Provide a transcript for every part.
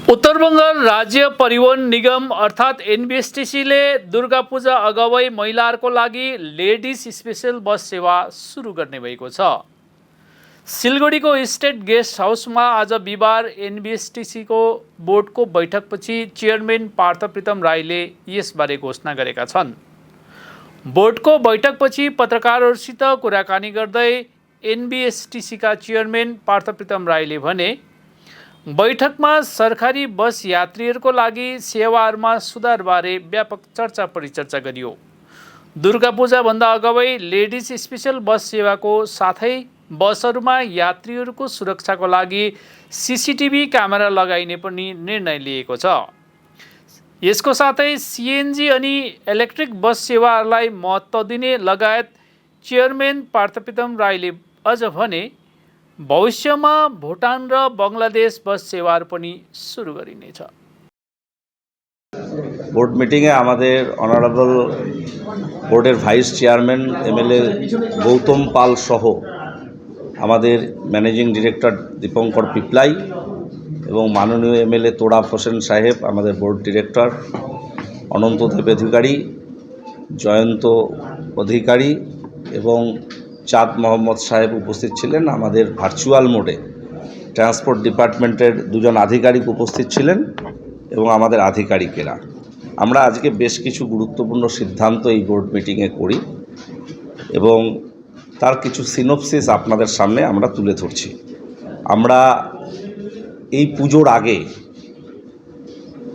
उत्तर बंगाल राज्य परिवहन निगम अर्थात् एनबीएसटीसीले दुर्गा पूजा अगावै महिलाहरूको लागि लेडिज स्पेशल बस सेवा सुरु गर्ने भएको छ। सिलगढीको स्टेट गेस्ट हाउसमा आज बिहिबार एनबीएसटीसीको बोर्डको बैठकपछि चेयरम्यान पार्थप्रीतम राईले यसबारे घोषणा गरेका छन्। बोर्डको बैठकपछि पत्रकारहरूसित कुराकानी गर्दै एनबीएसटीसीका चेयरम्यान पार्थप्रीतम राईले भने, बैठकमा सरकारी बस यात्रीहरूको लागि सेवाहरूमा सुधारबारे व्यापक चर्चा परिचर्चा गरियो। दुर्गा पूजाभन्दा अगावै लेडिज स्पेशल बस सेवाको साथै बसहरूमा यात्रीहरूको सुरक्षाको लागि सीसीटीभी क्यामेरा लगाइने पनि निर्णय लिएको छ। यसको साथै सीएनजी अनि इलेक्ट्रिक बस सेवाहरूलाई महत्त्व दिने लगायत चेयरम्यान पार्थप्रीतम राईले अझ भने, भविष्यमा भुटान र बंगलादेश बस सेवाहरू पनि शुरू गरिनेछ। बोर्ड मीटिंगे आमादेर अनारेबल बोर्डर vice chairman MLA Gautam Pal सह आमादेर मैनेजिंग डायरेक्टर दीपंकर पिपलाई एवं माननीय एमएलए तोड़ाफ होसेन साहेब, आमादेर बोर्ड डायरेक्टर अनंत देव अधिकारी, जयंत अधिकारी एवं चाँद मोहम्मद साहेब उपस्थित छिलेन। आमादेर भार्चुअल मोडे ट्रांसपोर्ट डिपार्टमेंटेर दुजन आधिकारिक उपस्थित छिलेन एवं आमादेर आधिकारिकेरा आमरा आज के बेश किछु गुरुत्वपूर्ण सिद्धांत এই बोर्ड मीटिंगे करी एवं तार किछु सिनोपसिस आपनादेर सामने आमरा तुले धरछि। आमरा এই পুজোর আগে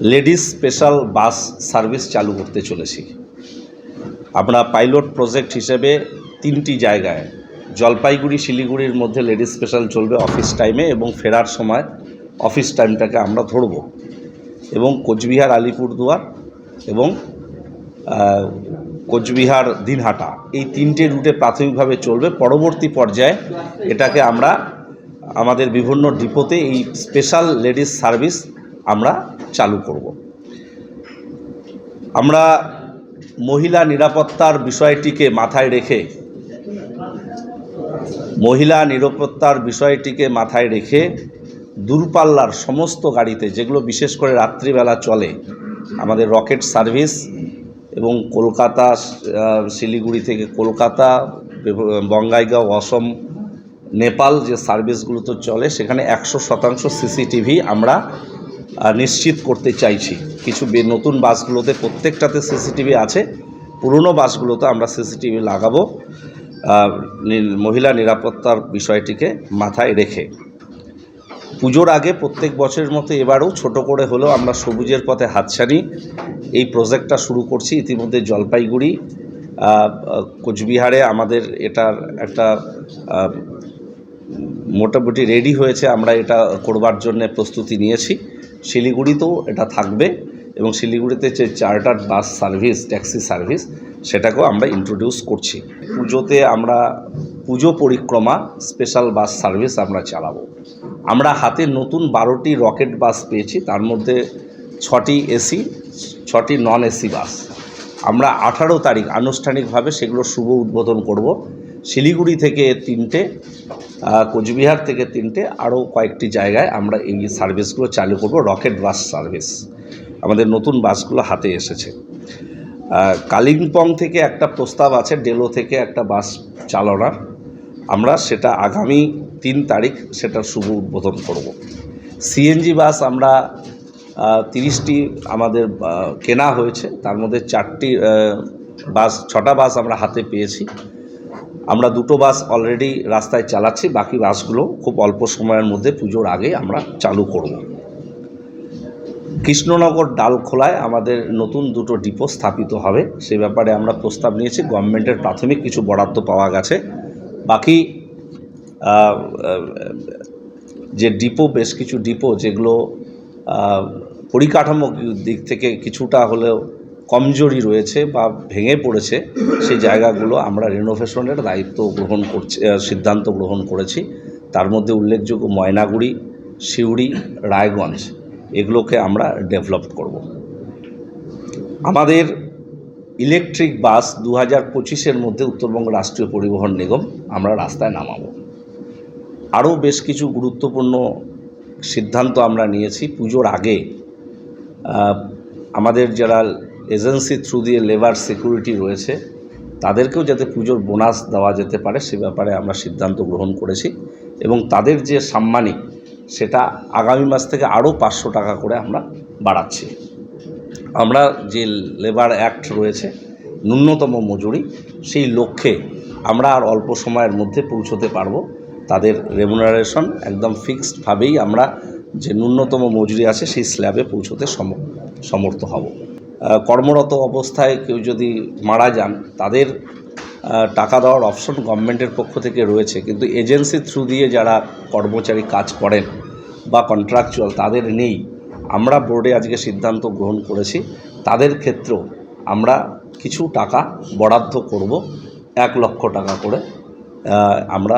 लेडिज स्पेशल बास सार्विस चालू करते चलेছি। আমরা पाइलट प्रोजेक्ट हिसेबे तीनटी जायगाय जलपाईगुड़ी शिलीगुड़ीर मध्य लेडिज स्पेशल चलबे अफिस टाइमे एवं फेरार समय अफिस टाइमटाके आमरा धरब एवं कोचबिहार आलिपुरदुआर एवं कोचबिहार दिनहाटा এই তিনটে रूटे प्राथमिकभावे चलबे। परवर्ती पर्याये एटाके आमरा आमादेर विभिन्न डिपोते এই स्पेशल लेडिज सार्विस आमरा चालू करब। आमरा महिला निरापत्तार विषयटिके माथाय रेखे माथाय रेखे दूरपाल्लार समस्त गाड़ीते जेगुलो विशेष करे रात्रिबेला चले आमादेर रकेट सार्विस एवं कलकाता शिलीगुड़ी थेके कलकाता बंगाईगाँव असम नेपाल जे सार्विसगुलो तो चले सेखाने 100% सीसीटीवी आमरा निश्चित करते चाइछि। किछु नतून बासगुलोते प्रत्येकटाते सीसीटीवी आछे, पुरानो बासगुलोते आमरा सीसीटीवी लागाबो महिला निरापत्तार विषयटिके माथाय रेखे। पुजोर आगे प्रत्येक बछरेर मतो एबारो छोटो करे हलेও आमरा सबुजेर पथे हातछानी এই प्रजेक्टटा शुरू करछि। इतिमध्ये जलपाईगुड़ी कोचबिहारे आमादेर एटार एकटा मोटामुटी रेडी हয়েছে, আমরা এটা করবার জন্য প্রস্তুতি নিয়েছি। শিলিগুড়িতেও এটা থাকবে এবং শিলিগুড়িতে যে chartered bus service taxi service সেটাকেও আমরা ইন্ট্রোডিউস করছি। পুজোতে আমরা পুজো পরিক্রমা স্পেশাল বাস সার্ভিস আমরা চালাবো। আমরা হাতে নতুন 12টি রকেট বাস পেয়েছি, তার মধ্যে 6টি এসি 6টি নন এসি বাস। আমরা 18 তারিখ আনুষ্ঠানিকভাবে সেগুলো শুভ উদ্বোধন করব। শিলিগুড়ি থেকে 3টে, কোচবিহার থেকে 3টে, আরও কয়েকটি জায়গায় আমরা এই সার্ভিসগুলো চালু করব। রকেট বাস সার্ভিস আমাদের নতুন বাসগুলো হাতে এসেছে। কালিম্পং থেকে একটা প্রস্তাব আছে, ডেলো থেকে একটা বাস চালানোর, আমরা সেটা আগামী 3 তারিখ সেটা শুভ উদ্বোধন করব। সিএনজি বাস আমরা 30টি আমাদের কেনা হয়েছে, তার মধ্যে 4টি বাস 6টা বাস আমরা হাতে পেয়েছি। আমরা 2টো বাস অলরেডি রাস্তায় চালাচ্ছি, বাকি বাসগুলো খুব অল্প সময়ের মধ্যে পুজোর আগে আমরা চালু করব। কৃষ্ণনগর ডালখোলায় আমাদের নতুন 2টো ডিপো স্থাপিত হবে, সেই ব্যাপারে আমরা প্রস্তাব নিয়েছি। গভর্নমেন্টের প্রাথমিক কিছু বরাদ্দ পাওয়া গেছে, বাকি যে ডিপো বেশ কিছু ডিপো যেগুলো পরিকাঠামো দিক থেকে কিছুটা হলেও কমজোরি রয়েছে বা ভেঙে পড়েছে, সেই জায়গাগুলো আমরা রিনোভেশনের দায়িত্ব গ্রহণ করছি, সিদ্ধান্ত গ্রহণ করেছি। তার মধ্যে উল্লেখযোগ্য ময়নাগুড়ি, সিউড়ি, রায়গঞ্জ এগুলোকে আমরা ডেভেলপ করব। আমাদের ইলেকট্রিক বাস 2025-এর মধ্যে উত্তরবঙ্গ রাষ্ট্রীয় পরিবহন নিগম আমরা রাস্তায় নামাবো। আরও বেশ কিছু গুরুত্বপূর্ণ সিদ্ধান্ত আমরা নিয়েছি পুজোর আগে আমাদের যারা এজেন্সি থ্রু দিয়ে লেবার সিকিউরিটি রয়েছে তাদেরকেও যাতে পুজোর বোনাস দেওয়া যেতে পারে সে ব্যাপারে আমরা সিদ্ধান্ত গ্রহণ করেছি এবং তাদের যে সাম্মানিক সেটা আগামী মাস থেকে আরও 500 টাকা করে আমরা বাড়াচ্ছি। আমরা যে লেবার অ্যাক্ট রয়েছে ন্যূনতম মজুরি সেই লক্ষ্যে আমরা আর অল্প সময়ের মধ্যে পৌঁছতে পারবো। তাদের রেমুনারেশন একদম ফিক্সডভাবেই আমরা যে ন্যূনতম মজুরি আছে সেই স্ল্যাবে পৌঁছতে সমর্থ হব। কর্মরত অবস্থায় কেউ যদি মারা যান তাদের টাকা দেওয়ার অপশন গভর্নমেন্টের পক্ষ থেকে রয়েছে, কিন্তু এজেন্সি থ্রু দিয়ে যারা কর্মচারী কাজ করেন বা কন্ট্রাকচুয়াল তাদের নেই। আমরা বোর্ডে আজকে সিদ্ধান্ত গ্রহণ করেছি তাদের ক্ষেত্রেও আমরা কিছু টাকা বরাদ্দ করব, 1 লক্ষ টাকা করে আমরা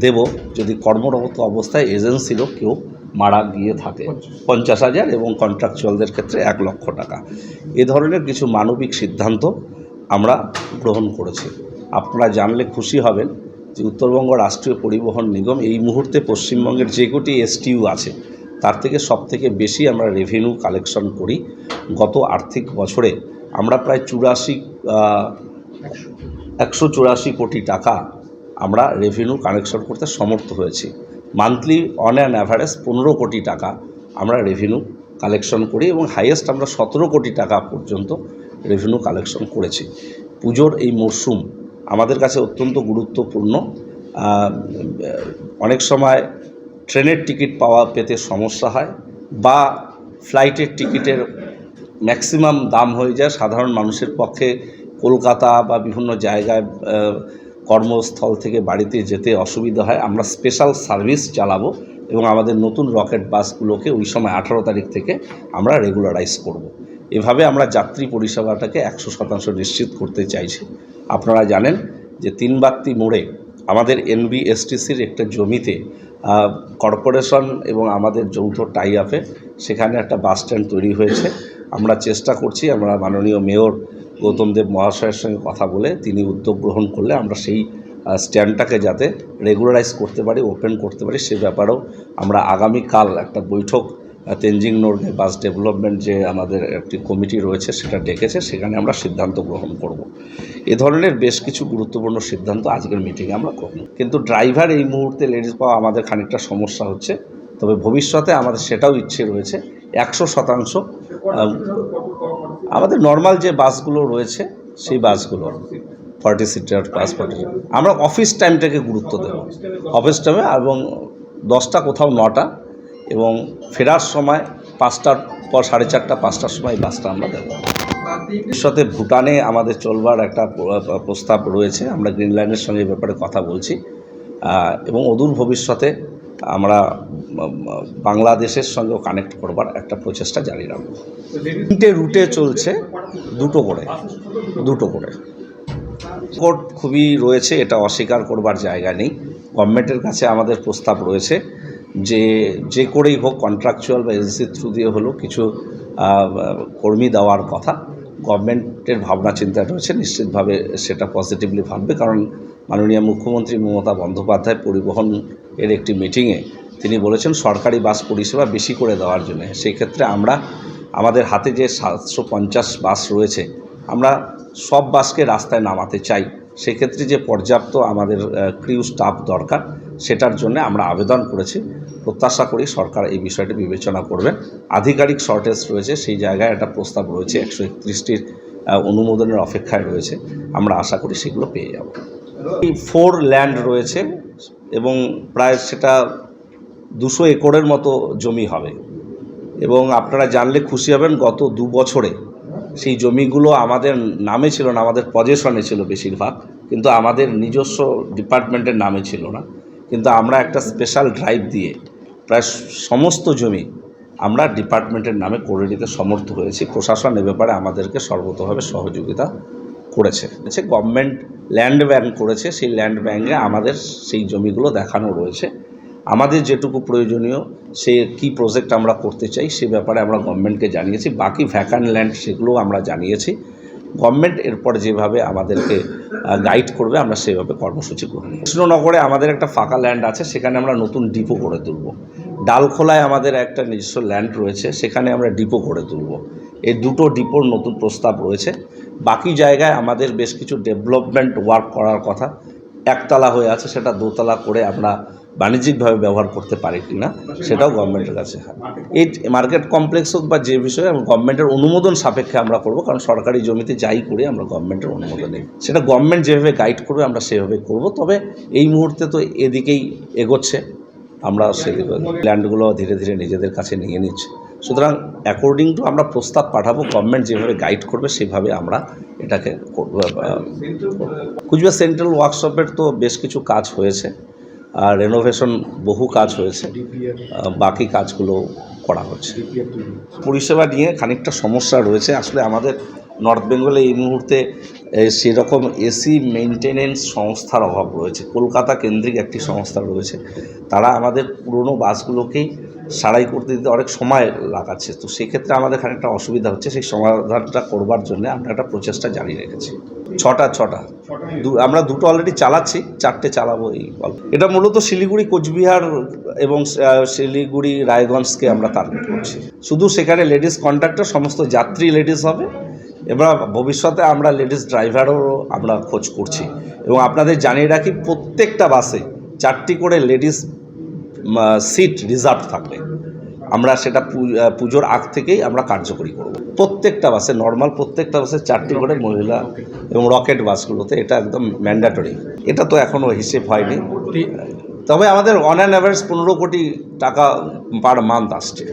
দেব যদি কর্মরত অবস্থায় এজেন্সিরও কেউ মারা গিয়ে থাকে। 50,000 এবং কন্ট্রাকচুয়ালদের ক্ষেত্রে 1 লক্ষ টাকা। এ ধরনের কিছু মানবিক সিদ্ধান্ত আমরা গ্রহণ করেছি। আপনারা জানলে খুশি হবেন যে উত্তরবঙ্গ রাষ্ট্রীয় পরিবহন নিগম এই মুহূর্তে পশ্চিমবঙ্গের যে কটি STU আছে তার থেকে সবথেকে বেশি আমরা রেভিনিউ কালেকশন করি। গত আর্থিক বছরে আমরা প্রায় 184 কোটি টাকা আমরা রেভিনিউ কালেকশন করতে সমর্থ হয়েছি। মান্থলি অন অ্যান অ্যাভারেজ 15 কোটি টাকা আমরা রেভিনিউ কালেকশন করি এবং হাইয়েস্ট আমরা 17 কোটি টাকা পর্যন্ত রেভিনিউ কালেকশন করেছি। পুজোর এই মরশুম আমাদের কাছে অত্যন্ত গুরুত্বপূর্ণ। অনেক সময় ট্রেনের টিকিট পেতে সমস্যা হয় বা ফ্লাইটের টিকিটের ম্যাক্সিমাম দাম হয়ে যায়। সাধারণ মানুষের পক্ষে কলকাতা বা বিভিন্ন জায়গায় কর্মস্থল থেকে বাড়িতে যেতে অসুবিধা হয়। আমরা স্পেশাল সার্ভিস চালাবো এবং আমাদের নতুন রকেট বাসগুলোকে ওই সময় 18 তারিখ থেকে আমরা রেগুলারাইজ করব। এভাবে আমরা যাত্রী পরিষেবাটাকে 100% নিশ্চিত করতে চাইছি। আপনারা জানেন যে 3 বাত্তি মোড়ে আমাদের NBSTCর একটা জমিতে কর্পোরেশন এবং আমাদের যৌথ টাই আপে সেখানে একটা বাস স্ট্যান্ড তৈরি হয়েছে। আমরা চেষ্টা করছি, আমরা মাননীয় মেয়র গৌতম দেব মহাশয়ের সঙ্গে কথা বলে তিনি উদ্যোগ গ্রহণ করলে আমরা সেই স্ট্যান্ডটাকে যাতে রেগুলারাইজ করতে পারি, ওপেন করতে পারি, সে ব্যাপারেও আমরা আগামীকাল একটা বৈঠক তেনজিং নোরগে বাস ডেভেলপমেন্ট যে আমাদের একটি কমিটি রয়েছে সেটা ডেকেছে, সেখানে আমরা সিদ্ধান্ত গ্রহণ করব। এ ধরনের বেশ কিছু গুরুত্বপূর্ণ সিদ্ধান্ত আজকের মিটিংয়ে আমরা করব। কিন্তু ড্রাইভার এই মুহূর্তে লেডিস পাওয়া আমাদের খানিকটা সমস্যা হচ্ছে, তবে ভবিষ্যতে আমাদের সেটাও ইচ্ছে রয়েছে 100%। আমাদের নর্মাল যে বাসগুলো রয়েছে সেই বাসগুলো 40 সিটার বাস, আমরা অফিস টাইমটাকে গুরুত্ব দেব, অফিস টাইমে, এবং 10টা কোথাও 9টা, এবং ফেরার সময় 5টার পর 4:30 5টার সময় বাসটা আমরা দেবো। ভবিষ্যতে ভুটানে আমাদের চলবার একটা প্রস্তাব রয়েছে, আমরা গ্রিন লাইনের সঙ্গে এই ব্যাপারে কথা বলছি এবং অদূর ভবিষ্যতে আমরা বাংলাদেশের সঙ্গেও কানেক্ট করবার একটা প্রচেষ্টা জারি রাখবো। 3টে রুটে চলছে, 2টো করে। কোর্ট খুবই রয়েছে, এটা অস্বীকার করবার জায়গা নেই। গভর্নমেন্টের কাছে আমাদের প্রস্তাব রয়েছে যে করেই হোক, কন্ট্রাকচুয়াল বা এজেন্সির থ্রু দিয়ে হলেও কিছু কর্মী দেওয়ার কথা। গভর্নমেন্টের ভাবনা চিন্তা রয়েছে, নিশ্চিতভাবে সেটা পজিটিভলি ভাববে, কারণ মাননীয় মুখ্যমন্ত্রী মমতা বন্দ্যোপাধ্যায় পরিবহন এর একটি মিটিংয়ে তিনি বলেছেন সরকারি বাস পরিষেবা বেশি করে দেওয়ার জন্য। সেই ক্ষেত্রে আমরা আমাদের হাতে যে 750 বাস রয়েছে আমরা সব বাসকে রাস্তায় নামাতে চাই। সেক্ষেত্রে যে পর্যাপ্ত আমাদের ক্রিউ স্টাফ দরকার সেটার জন্য আমরা আবেদন করেছি। প্রত্যাশা করি সরকার এই বিষয়টি বিবেচনা করবেন। আধিকারিক শর্টেজ রয়েছে, সেই জায়গায় একটা প্রস্তাব রয়েছে, 131টির অনুমোদনের অপেক্ষায় রয়েছে। আমরা আশা করি সেগুলো পেয়ে যাব। 4 ল্যান্ড রয়েছে এবং প্রায় সেটা 200 একরের মতো জমি হবে, এবং আপনারা জানলে খুশি হবেন গত 2 বছরে সেই জমিগুলো আমাদের নামে ছিল না, আমাদের পজেশনে ছিল বেশিরভাগ, কিন্তু আমাদের নিজস্ব ডিপার্টমেন্টের নামে ছিল না। কিন্তু আমরা একটা স্পেশাল ড্রাইভ দিয়ে প্রায় সমস্ত জমি আমরা ডিপার্টমেন্টের নামে করে নিতে সমর্থ হয়েছি। প্রশাসন এ ব্যাপারে আমাদেরকে সর্বতোভাবে সহযোগিতা করেছে। গভর্নমেন্ট ল্যান্ড ব্যাংক করেছে, সেই ল্যান্ড ব্যাংকে আমাদের সেই জমিগুলো দেখানো রয়েছে। আমাদের যেটুকু প্রয়োজনীয় সে কী প্রজেক্ট আমরা করতে চাই সে ব্যাপারে আমরা গভর্নমেন্টকে জানিয়েছি। বাকি ভ্যাকান্ট ল্যান্ড সেগুলোও আমরা জানিয়েছি। গভর্নমেন্ট এরপর যেভাবে আমাদেরকে গাইড করবে আমরা সেভাবে কর্মসূচি গ্রহণ করব। কৃষ্ণনগরে আমাদের একটা ফাঁকা ল্যান্ড আছে, সেখানে আমরা নতুন ডিপো করে তুলব। ডালখোলায় আমাদের একটা নিজস্ব ল্যান্ড রয়েছে, সেখানে আমরা ডিপো করে তুলব। এই দুটো ডিপোর নতুন প্রস্তাব রয়েছে। বাকি জায়গায় আমাদের বেশ কিছু ডেভেলপমেন্ট ওয়ার্ক করার কথা, একতলা হয়ে আছে, সেটা দোতলা করে আমরা বাণিজ্যিকভাবে ব্যবহার করতে পারি কি না সেটাও গভর্নমেন্টের কাছে। এই মার্কেট কমপ্লেক্স হোক বা যে বিষয়ে গভর্নমেন্টের অনুমোদন সাপেক্ষে আমরা করব, কারণ সরকারি জমিতে যাই করি আমরা গভর্নমেন্টের অনুমোদন নিই, সেটা গভর্নমেন্ট যেভাবে গাইড করবে আমরা সেভাবে করব। তবে এই মুহূর্তে তো এদিকেই এগোচ্ছে, আমরা সেদিকে ল্যান্ডগুলো ধীরে ধীরে নিজেদের কাছে নিয়ে নিচ্ছি। সুতরাং অ্যাকর্ডিং টু আমরা প্রস্তাব পাঠাবো, গভর্নমেন্ট যেভাবে গাইড করবে সেভাবে আমরা এটাকে করব। কুচবিহার সেন্ট্রাল ওয়ার্কশপের তো বেশ কিছু কাজ হয়েছে, আর রেনোভেশন বহু কাজ হয়েছে, বাকি কাজগুলো করা হচ্ছে। পরিষেবা নিয়ে খানিকটা সমস্যা রয়েছে। আসলে আমাদের নর্থ বেঙ্গলে এই মুহূর্তে সেরকম এসি মেনটেনেন্স সংস্থার অভাব রয়েছে। কলকাতা কেন্দ্রিক একটি সংস্থা রয়েছে, তারা আমাদের পুরনো বাসগুলোকেই সারাই করতে দিতে অনেক সময় লাগাচ্ছে। তো সেক্ষেত্রে আমাদের খানিকটা অসুবিধা হচ্ছে। সেই সমাধানটা করবার জন্য আমরা একটা প্রচেষ্টা জারি রেখেছি। ছটা আমরা দুটো অলরেডি চালাচ্ছি, 4টে চালাবো এই গল্প। এটা মূলত শিলিগুড়ি, কোচবিহার এবং শিলিগুড়ি, রায়গঞ্জকে আমরা টার্গেট করছি। শুধু সেখানে লেডিস কন্ডাক্টর, সমস্ত যাত্রী লেডিস হবে, এবার ভবিষ্যতে আমরা লেডিস ড্রাইভারও আমরা খোঁজ করছি। এবং আপনাদের জানিয়ে রাখি, প্রত্যেকটা বাসে 4টি করে লেডিস সিট রিজার্ভ থাকবে। আমরা সেটা পুজোর আগ থেকেই আমরা কার্যকরী করব। প্রত্যেকটা বাসে, নর্মাল প্রত্যেকটা বাসে 4টি করে মহিলা, এবং রকেট বাসগুলোতে এটা একদম ম্যান্ডেটরি। এটা তো এখনও হিসেব হয়নি, তবে আমাদের অন অ্যান অ্যাভারেজ 15 কোটি টাকা পার মান্থ আসছে।